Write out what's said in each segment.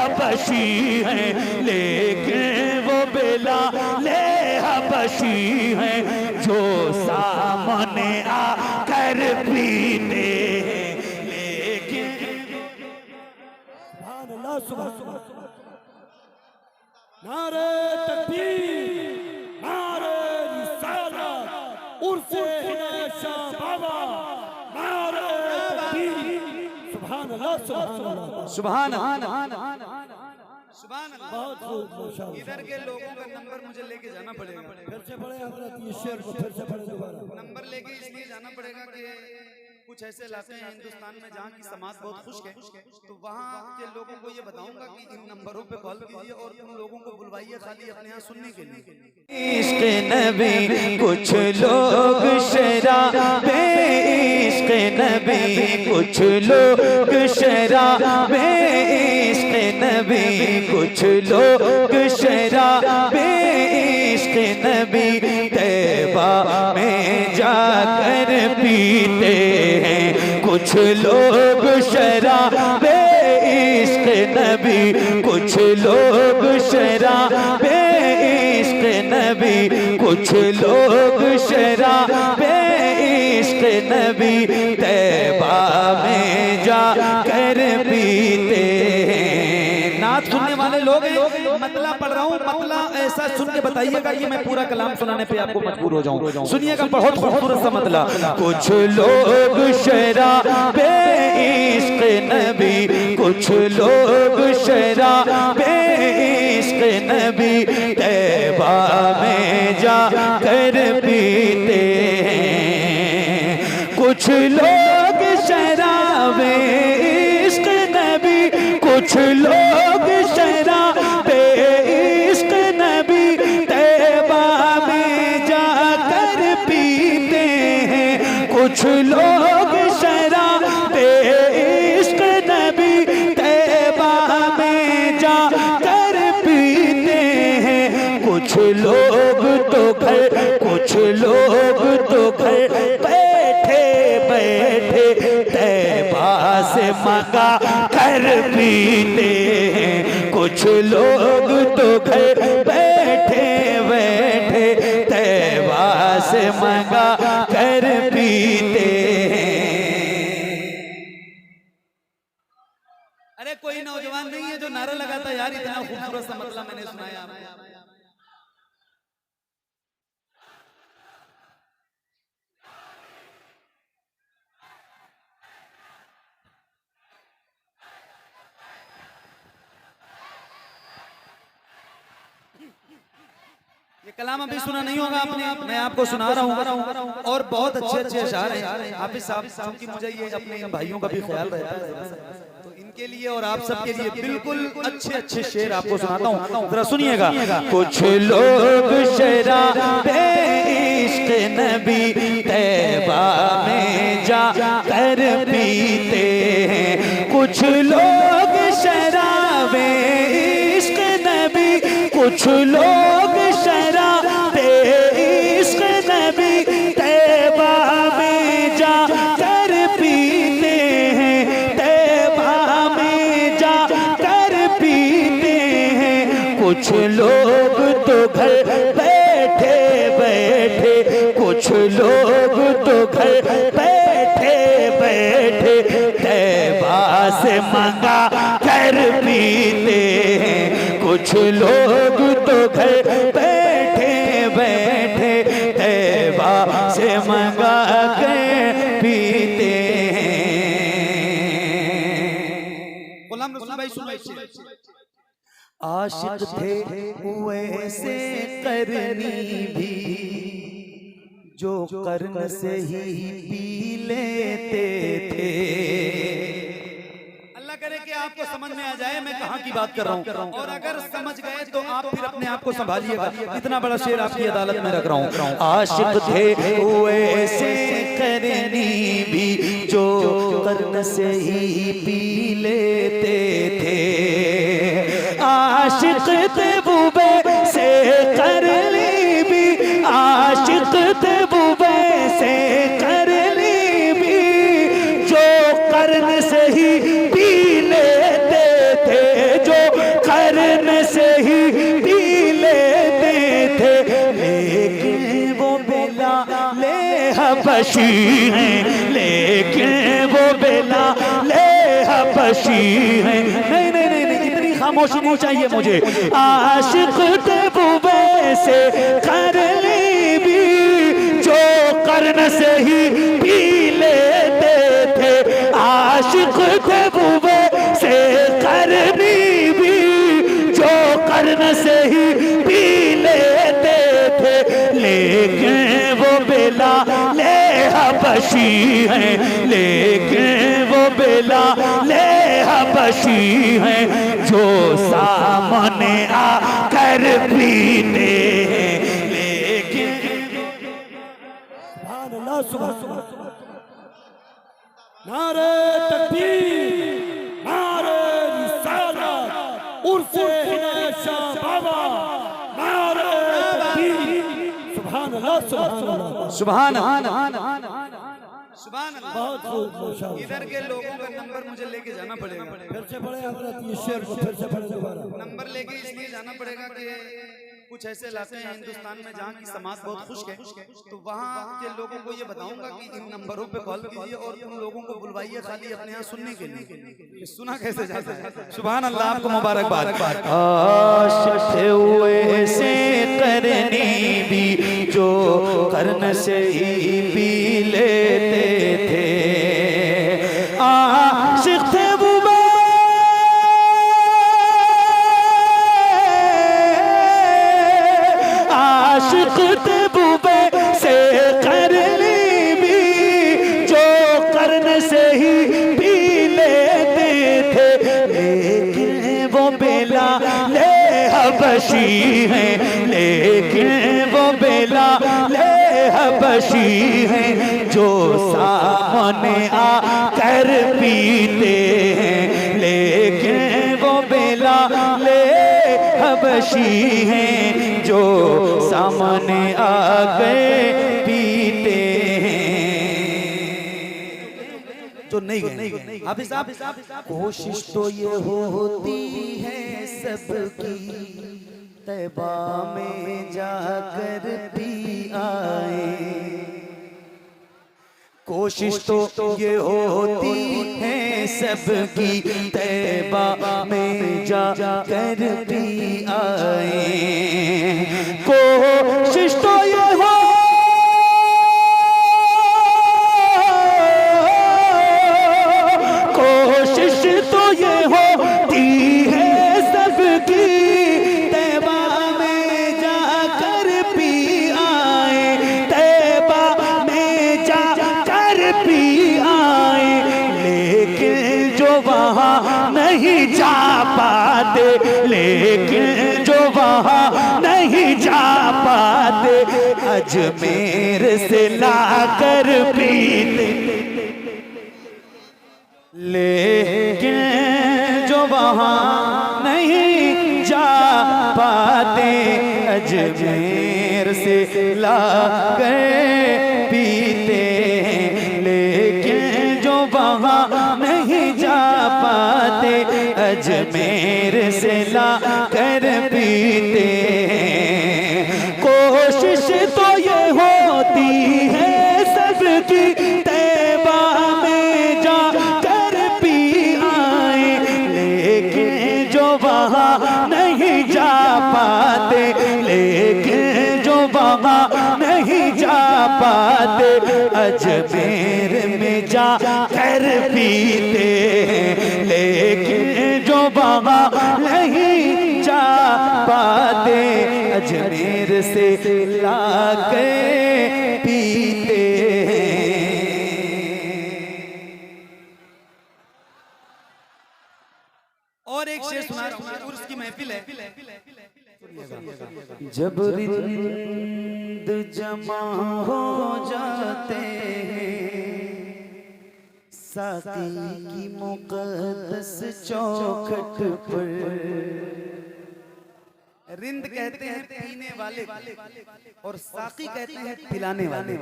हबशी है, लेकिन वो बिलाले हबशी है जो सामने आकर पीते हैं। लेकिन नारे तकबीर, नारे रिसालत, उर्से इनायत शाह बाबा, नारे तकबीर, सुभान अल्लाह, सुभान अल्लाह, सुभान अल्लाह। बहुत खूब माशाअल्लाह। इधर के लोगों का नंबर मुझे लेके जाना पड़ेगा। फिर से पढ़े हजरत, ये शेर को फिर से पढ़े दोबारा। नंबर लेके इसलिए जाना पड़ेगा कि कुछ ऐसे इलाके हैं हिंदुस्तान में जहाँ की समाज बहुत खुश्क है, तो वहाँ के लोगों को ये बताऊंगा कि इन नंबरों पे कॉल कीजिए और उन लोगों को बुलवाइए खाली अपने यहाँ सुनने के लिए। इश्क नबी कुछ लोग शराबे, इश्क नबी कुछ लोग शराबे, इश्क नबी कुछ लोग शराबे, इश्क नबी तैबा में जाकर पीते हैं कुछ लोग शराबे, इश्क नबी कुछ लोग शराबे, इश्क नबी कुछ लोग शराबे, इश्क नबी तैबा में जाकर पीते हैं। नात सुनने वाले लोग मतला पढ़ रहा हूँ, मतला ऐसा सुन के बताइएगा कि मैं पूरा कलाम सुनाने पे आपको मजबूर हो जाऊं। सुनिएगा, बहुत खूबसूरत सा मतला। कुछ लोग शराबे, इश्क नबी कुछ लोग शराबे, इश्क नबी तैबा में जाकर पीते हैं कुछ लोग शराबे, इश्क नबी कुछ लोग शराबे, इश्क नबी तैबा में जाकर पीते हैं कुछ लोग शराबे, इश्क नबी तैबा में जाकर पीते हैं कुछ लोग तो घर, कुछ लोग तो घर बैठे बैठे तैबा से मंगा कर पीते हैं कुछ लोग तो घर बैठे बैठे तैबा से मंगा कर पीते हैं। अरे कोई नौजवान नहीं है जो नारा लगाता यार इतना खूबसूरत सा मतलब मैंने सुनाया आपको। ये कलाम अभी सुना नहीं होगा आपने, मैं आपको सुना रहा हूँ और बहुत अच्छे अच्छे अशार हैं। हाफिज साहब, क्योंकि मुझे ये अपने भाइयों का भी ख्याल रहता है तो इनके लिए और आप सबके लिए बिल्कुल अच्छे अच्छे शेर आपको सुनाता हूँ, जरा सुनिएगा। कुछ लोग शराबे, इश्क नबी तैबा में जाकर पीते हैं कुछ लोग शराबे, इश्क नबी कुछ लोग शराबे, इश्क नबी तैबा में जाकर पीते हैं, तैबा में जाकर पीते हैं कुछ लोग तो घर बैठे बैठे, कुछ लोग तो घर बैठे बैठे तैबा से मंगा कर पीते हैं कुछ लोग तो घर बैठे बैठे तैबा से मंगा कर पीते हैं। गुलाम रसूल भाई सुनाइए। आशिक थे वैसे करनी भी जो कर्न से ही पी लेते थे। अल्लाह करे कि आपको समझ में आ जाए मैं कहाँ की बात कर रहा हूँ, और अगर समझ गए तो आप फिर अपने आप को संभालिएगा। इतना बड़ा शेर आपकी अदालत में रख रहा हूँ। आशिक थे वैसे करनी भी जो कर्न से ही पी लेते थे। आशिक थे बुबे से करनी भी, आशिक थे बुबे से करनी भी जो कर्न से ही पी लेते थे, जो हबशी हैं, लेकिन वो बिलाल हबशी हैं। नहीं नहीं नहीं नहीं, इतनी खामोशी नहीं चाहिए मुझे। आशिक थे वो वैसे करनी भी, जो कर्न से ही पी लेते थे। आशिक थे वो वैसे करनी भी, जो कर्न से ही पी लेते थे। लेकिन वो बिलाल हबशी हैं, लेकिन वो बिलाल हबशी हैं, जो सामने आकर पीते हैं। लेकिन सुभान अल्लाह, सुभान अल्लाह। नारे तकबीर, नारे रिसालत, उर्से इनायत शाह बाबा, नारे तकबीर। सुभान अल्लाह, सुभान अल्लाह, सुभान अल्लाह, सुभान अल्लाह। बहुत खूब, माशाअल्लाह। इधर के लोगों का नंबर मुझे लेके जाना पड़ेगा। फिर से पढ़े हजरत ये शेर को, फिर से पढ़े दोबारा। नंबर लेके इसलिए जाना पड़ेगा कि कुछ ऐसे इलाके हैं हिंदुस्तान में जहाँ की समाज बहुत खुश्क है, तो वहाँ के लोगों को ये बताऊंगा कि इन नंबरों पे कॉल कीजिए और उन लोगों को बुलवाइए खाली अपने यहाँ सुनने के लिए। सुना कैसे जाता है? सुभान अल्लाह, आपको मुबारकबाद। आशिक हुए से करनी भी, जो कर्न से ही पी लेते थे। आशिक थे वो आशिक थे वो से करनी भी, जो कर्न से ही पी लेते थे। लेकिन वो बिलाल हबशी हैं, लेकिन वो बिलाल हबशी हैं, जो सामने आकर पीते हैं। लेकिन वो बिलाल हबशी हैं, जो सामने आकर पीते हैं। जो नहीं गए हाफिज साहब, कोशिश तो ये होती है सबकी, तैबा में जाकर पी आए। कोशिश तो ये होती है सबकी, तैबा में जाकर पी आए। कोशिश तो ये हो कोशिश तो ये होती है सबकी, तैबा में जाकर पी आए। तैबा में जाकर पी आए, लेकिन जो वहाँ नहीं जा पाते, लेकिन जो वहाँ नहीं जा पाते, अजमेर से लाकर पीते। लेकिन जो वहाँ नहीं जा पाते, अजमेर से लाकर पीते। लेकिन जो वहाँ नहीं जा पाते, अजमेर से लाकर पीते। कोशिश तो ये होती है सबकी, तैबा में जाकर पी आए। लेकिन जो वहाँ नहीं जा पाते, लेकिन जो वहाँ नहीं जा पाते, अजमेर में जाकर पीते। लेकिन जो वहाँ नहीं जा पाते, अजमेर से लाकर पीते। और एक शेर सुना रहा हूँ, उर्स की महफिल है। जब रिंद जमा हो जाते हैं, साकी की मुक़द्दस चौखट पर। रिंद कहते हैं पीने वाले और साकी कहते हैं पिलाने वाले।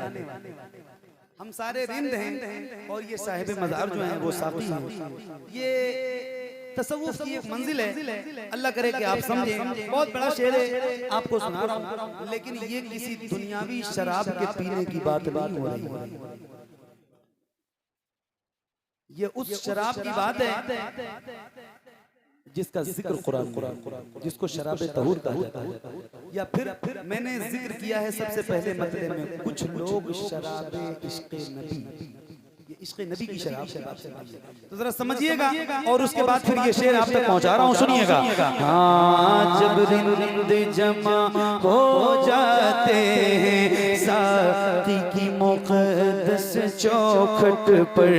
हम सारे रिंद हैं और ये साहिब मज़ार जो हैं वो साकी हैं। ये तसव्वुफ की एक मंजिल है, अल्लाह करे कि आप समझें। बहुत बड़ा शेर है, आपको सुना रहा हूँ, लेकिन ये किसी दुनियावी शराब के पीने की बात नहीं हो रही, ये उस शराब की बात है जिसका जिक्र कुरान, जिसको शराब तहूर कहा जाता है। या फिर मैंने जिक्र किया है सबसे पहले मतले में, कुछ लोग शराब इश्क़ नबी, ये इश्क़ नबी की शराब से बात है, तो जरा समझिएगा। और उसके बाद फिर ये शेर आप तक पहुंचा रहा हूं, सुनिएगा। हाँ जब रिंद जमा हो जाते हैं साथी की मुक़द्दस चौखट पर,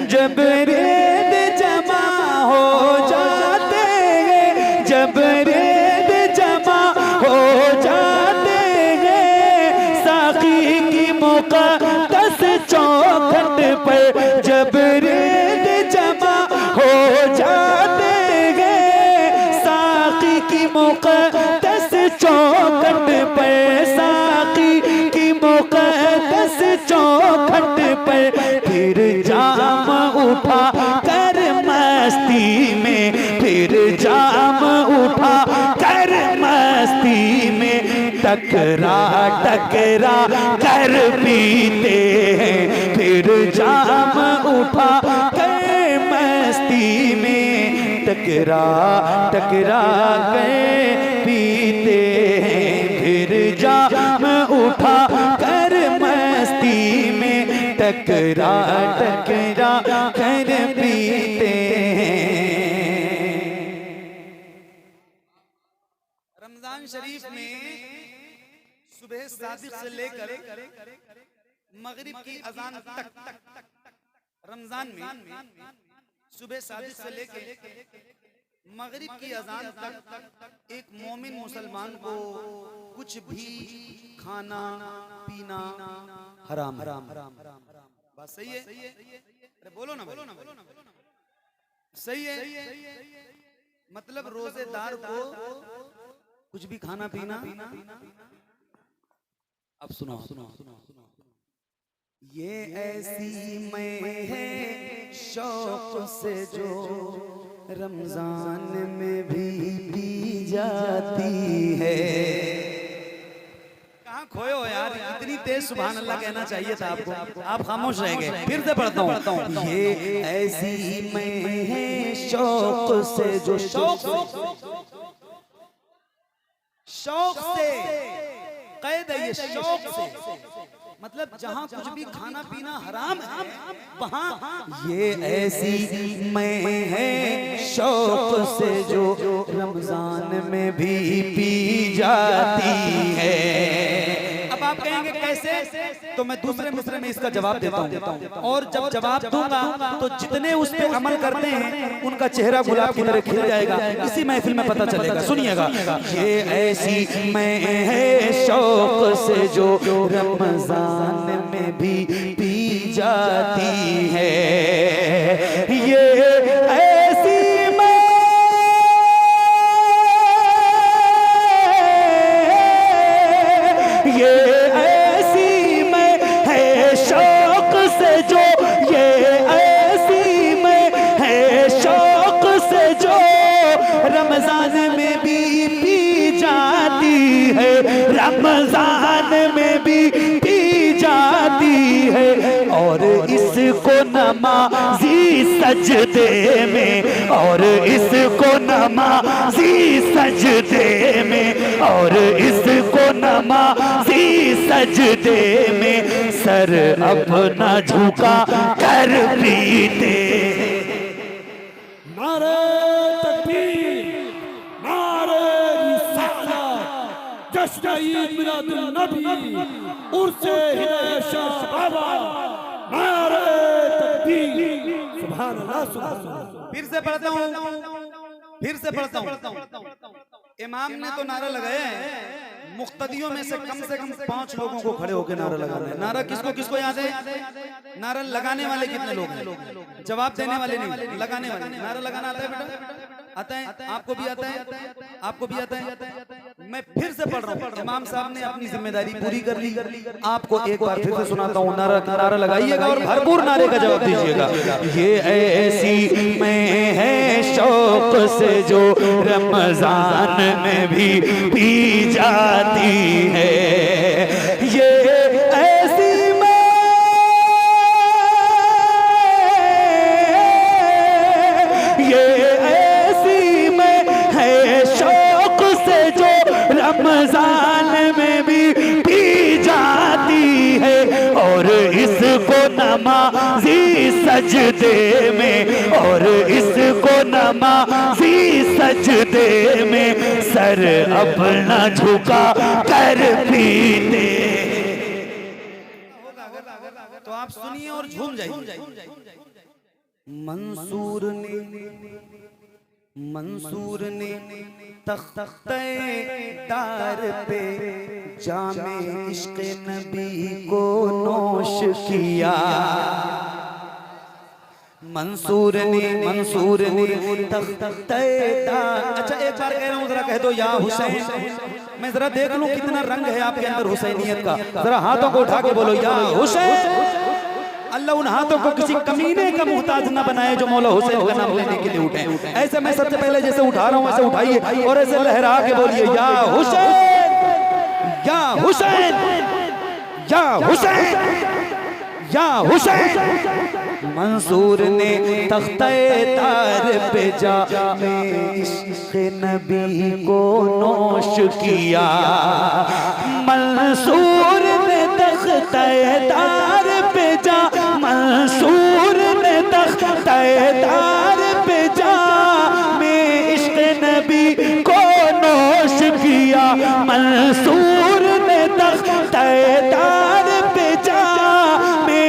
जब रिंद जमा हो जाते हैं, जब रिंद जमा हो जाते हैं साकी की मुक़द्दस चौखट पर, जब रिंद जमा हो जाते हैं साकी की मुक़द्दस चौखट पर, साकी की मुक़द्दस चौखट पर, फिर जाम उठा कर मस्ती में, फिर जाम उठा कर मस्ती में, टकरा टकरा कर पीते हैं, फिर जाम उठा कर मस्ती में, टकरा टकरा कर पीते हैं, फिर जाम उठा कर मस्ती में, टकरा टकरा कर पीते हैं। रमजान शरीफ में सुबह सादिक से लेकर मगरिब की अजान तक, रमजान में सुबह सादिक से लेकर मगरिब की अजान तक एक मोमिन मुसलमान को कुछ भी खाना पीना हराम, बात सही है? अरे बोलो ना, बोलो ना, सही है? मतलब रोजेदार को कुछ भी खाना पीना, अब सुनो, ये ऐसी मैं है शौक से जो रमजान में भी पी जाती है। कहाँ खोए हो यार, इतनी तेज सुभान अल्लाह कहना चाहिए था आपको, आप खामोश रह गए। फिर से पढ़ता हूँ, ये ऐसी मैं है शौक से जो, शौक से कैद है, ये शौक से मतलब जहाँ कुछ भी खाना पीना हराम है वहाँ, ये ऐसी मैं है शौक से जो रमजान में भी पी जाती है। अब आप कहेंगे कैसे, तो मैं दूसरे मिसरे में इसका जवाब देता हूँ, और जब जवाब दूंगा तो जितने उस पे अमल करते हैं उनका चेहरा गुलाब की तरह खिल जाएगा, इसी महफिल में पता चलेगा। सुनिएगा, ये ऐसी मैं है शौक से जो रमजान में भी पी जाती है, ये ऐसी रमजान में भी पी जाती है, रमजान में भी पी जाती है। और इसको नमाजी सजदे में, और इसको नमाजी सजदे में, और इसको नमाजी सजदे में सर अपना झुका कर पीते। नारे तकबीर, नारे रिसालत, जश्न ईद मिलादुन नबी, उर्से हिदायत शाह बाबा, नारे तकबीर, सुभान अल्लाह, सुभान अल्लाह। फिर से पढ़ता हूँ। इमाम ने तो नारा लगाया है, मुक्तदियों में से कम 5 लोगों को खड़े होकर नारा लगाना है। नारा किसको किसको याद है? नारा लगाने वाले कितने लोग हैं? जवाब देने वाले नहीं, लगाने वाले। नारा लगाना आता है बेटा? आता है? आपको भी आता है? आपको भी आता है? मैं फिर से पढ़ रहा हूँ, इमाम साहब ने अपनी जिम्मेदारी पूरी कर ली। आपको एक बार फिर से सुनाता हूँ, नारा लगाइएगा और भरपूर नारे का जवाब दीजिएगा। ये ऐसी मैं है शौक से जो रमजान में भी पी जाती है, ये ऐसी मैं है शौक से जो रमजान में भी पी जाती है, और इसको नमाज़ी सजदे में, और इसको नमाज़ी सजदे में सर अपना झुका कर पीते। तो आप सुनिए और झूम जाइए। मंसूर ने तख्ते तार पे जामे इश्क़ नबी को नोश किया। मंसूर ने तख्ते तार। अच्छा एक बार कह रहा हूँ, जरा कह दो या हुसैन। मैं जरा देख लूं कितना रंग है आपके अंदर हुसैनियत का। जरा हाथों को उठा के बोलो या हुसैन। अल्लाह उन हाथों को किसी कमीने का मुहताज न बनाए जो मौला हुसैन का नाम लेने के लिए उठे। ऐसे मैं सबसे पहले जैसे उठा रहा हूँ ऐसे उठाइए और ऐसे लहरा के बोलिए या हुसैन, या हुसैन, या हुसैन, या हुसैन। मंसूर ने तख्ते तार पे जामे इश्क़ नबी को नोश किया। मंसूर ने तख्ते तार पे जा, मंसूर ने तख्ते तार पे जामे इश्क़ नबी को नोश किया। मंसूर ने तख्ते तार पे जामे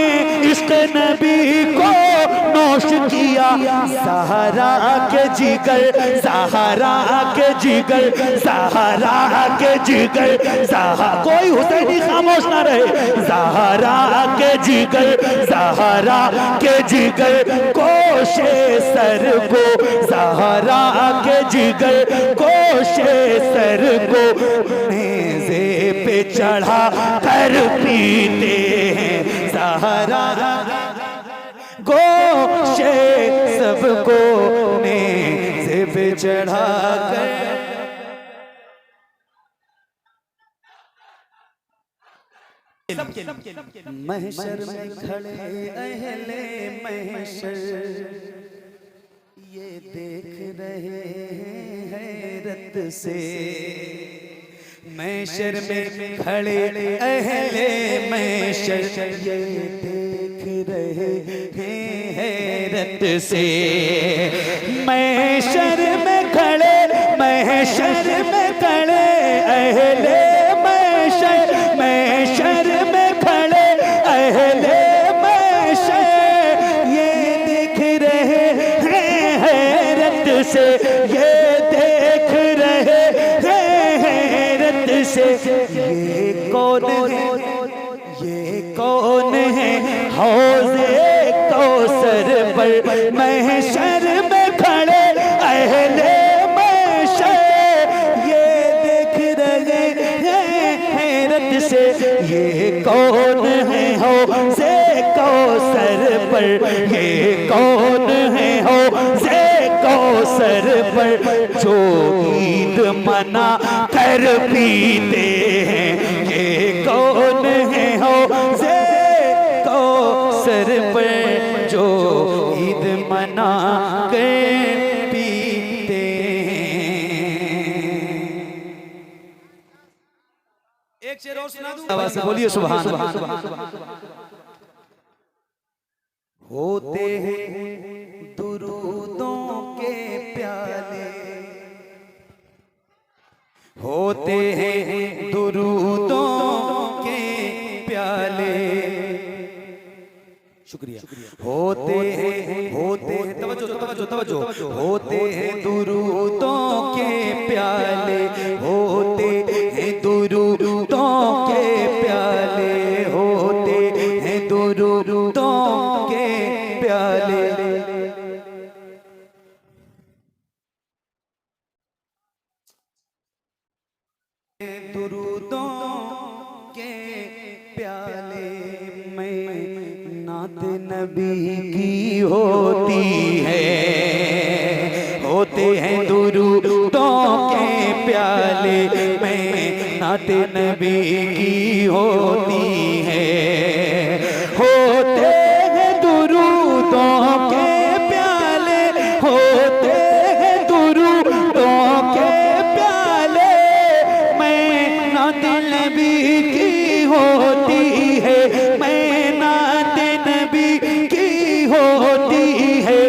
इश्क़ नबी को नोश किया। सहारा के जिगर, सहारा के जिगर, सहारा के जिगर, कोई हुसैनी खामोश ना रहे। सहारा के जिगर, सहारा के जिगर कोशे सर को, सहारा के जिगर कोशे सर को नेज़े पे चढ़ा कर पीते हैं। सहारा गोशे सबको नेज़े पे चढ़ा कर। महशर में खड़े अहले महशर ये देख रहे हैं हैरत से। महशर में खड़े अहले महशर ये देख रहे हैं हैरत से। महशर में खड़े, महशर में खड़े अहले महशर, महशर में खड़े अहले महशर ये देख रहे हैं हैरत से, ये देख रहे हैं हैरत से। ये कौन है, ये कौन है हौज़े कौसर पर महशर में खड़े अहले महशर ये देख रहे हैं हैरत से। ये कौन है हौज़े कौसर पर, ये कौन है हौज़े कौसर पर जो ईद मना कर पीते हैं। ये कौन है हौज़े कौसर पर जो ईद मना कर पीते हैं। एक शेर और सुना दूं, आवाज़ से बोलिए सुभान अल्लाह। होते हैं दुरूदों के प्याले, होते हैं दुरूदों के प्याले। शुक्रिया। होते हैं तवज्जो तवज्जो तवज्जो। होते हैं दुरूदों के प्याले, होते हैं दुरूदों के प्याले, होते हैं दुरूदों के प्याले। होती है, होते हैं दुरूदों के प्याले में नाते नबी की होती है, होते हैं दुरूदों के प्याले, होते हैं दुरूदों के प्याले में नाते नबी की होती है, मैं नाते नबी की होती है।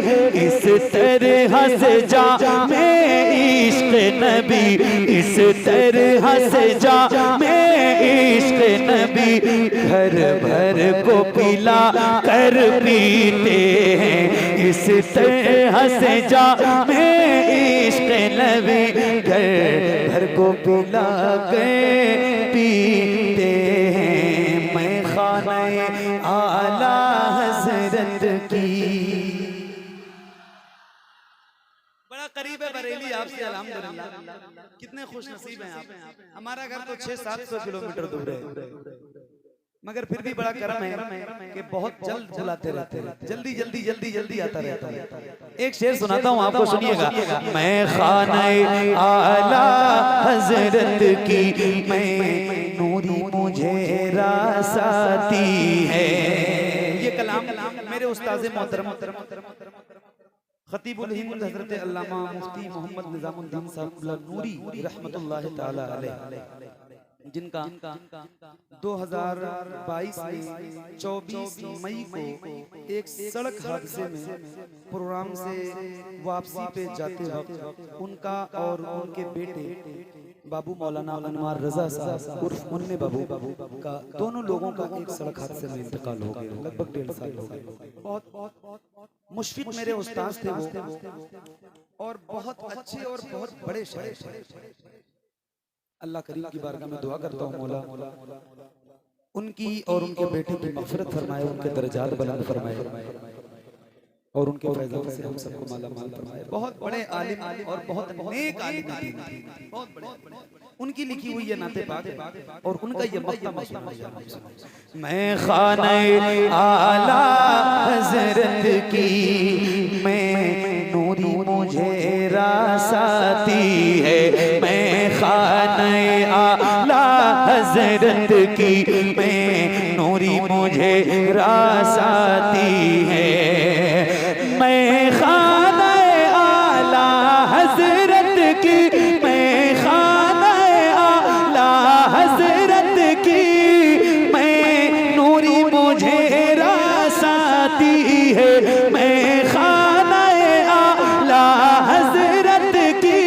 इस तरह से जा मैं इश्क नबी, इस तरह से जा मैं इश्क नबी, घर भर को पिला कर पीते हैं, इस तरह से जा मैं इश्क नबी, घर भर को पिला कर पीते हैं। मैं खाने आला हजरत की बड़ा करीब है बरेली आपसे, अल्हम्दुलिल्लाह। कितने खुश नसीब हैं आप। हमारा घर तो 600-700 किलोमीटर दूर है, मगर फिर भी बड़ा करम है कि बहुत जल्द बुलाते रहते हैं, जल्दी जल्दी जल्दी जल्दी आता रहता है। एक शेर सुनाता हूँ आपको, सुनिएगा। मैं खाने आला हजरत की, मैं नूरी मुझे रासाती है। ये कलाम मेरे उस्ताद मोहतरम खतीबुल हिंद हजरत अल्लामा मुफ्ती मोहम्मद निजामुद्दीन साहब नूरी रहमतुल्लाह ताला अलैह, जिनका 2022 में 24 मई को एक सड़क हादसे में प्रोग्राम से वापसी पे जाते वक्त उनका और उनके बेटे बाबू मौलाना अनवार रजा साहब उर्फ मुन्ने बाबू का, दोनों लोगों का एक सड़क हादसे में इंतकाल हो गया, लगभग 1.5 साल हो गए। बहुत मुशफिक मेरे उस्ताद थे वो, और बहुत अच्छे और बहुत बड़े शायर। अल्लाह करीम की बारगाह में दुआ करता हूँ मौला उनकी और उनके बेटे की मग़फ़िरत फरमाए, उनके दर्जात बुलंद फरमाए और उनके फैज़ान से हम सबको माला माल फरमाए। बहुत बड़े आलिम और बहुत नेक आलिम थे, बहुत बड़े। उनकी लिखी हुई ये नाते पाक और उनका ये मक़ता सुना। मैं खाने आला हजरत की, मैं नूरी मुझे रासाती है, मैं खाने आला हजरत की, मैं नूरी मुझे रासाती है। मैं खाने आला हजरत की, मैं खाने आला हजरत की, मैं नूरी मुझे रासाती है, मैं खाने आला हजरत की,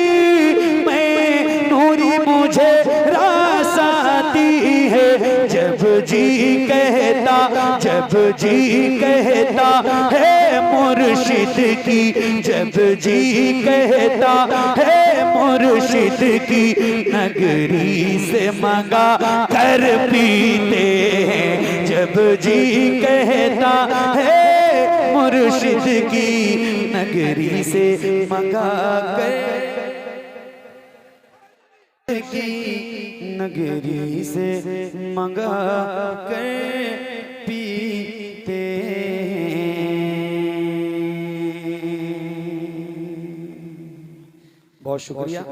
मैं नूरी मुझे रासाती है। जब जी कहता, जब जी कहता है मुर्शिद की, जब जी कहता है मुर्शिद की, नगरी से मंगा कर पीते हैं। जब जी कहता है मुर्शिद की, नगरी से मंगा कर की, नगरी से मंगा कर पीते हैं। बहुत शुक्रिया।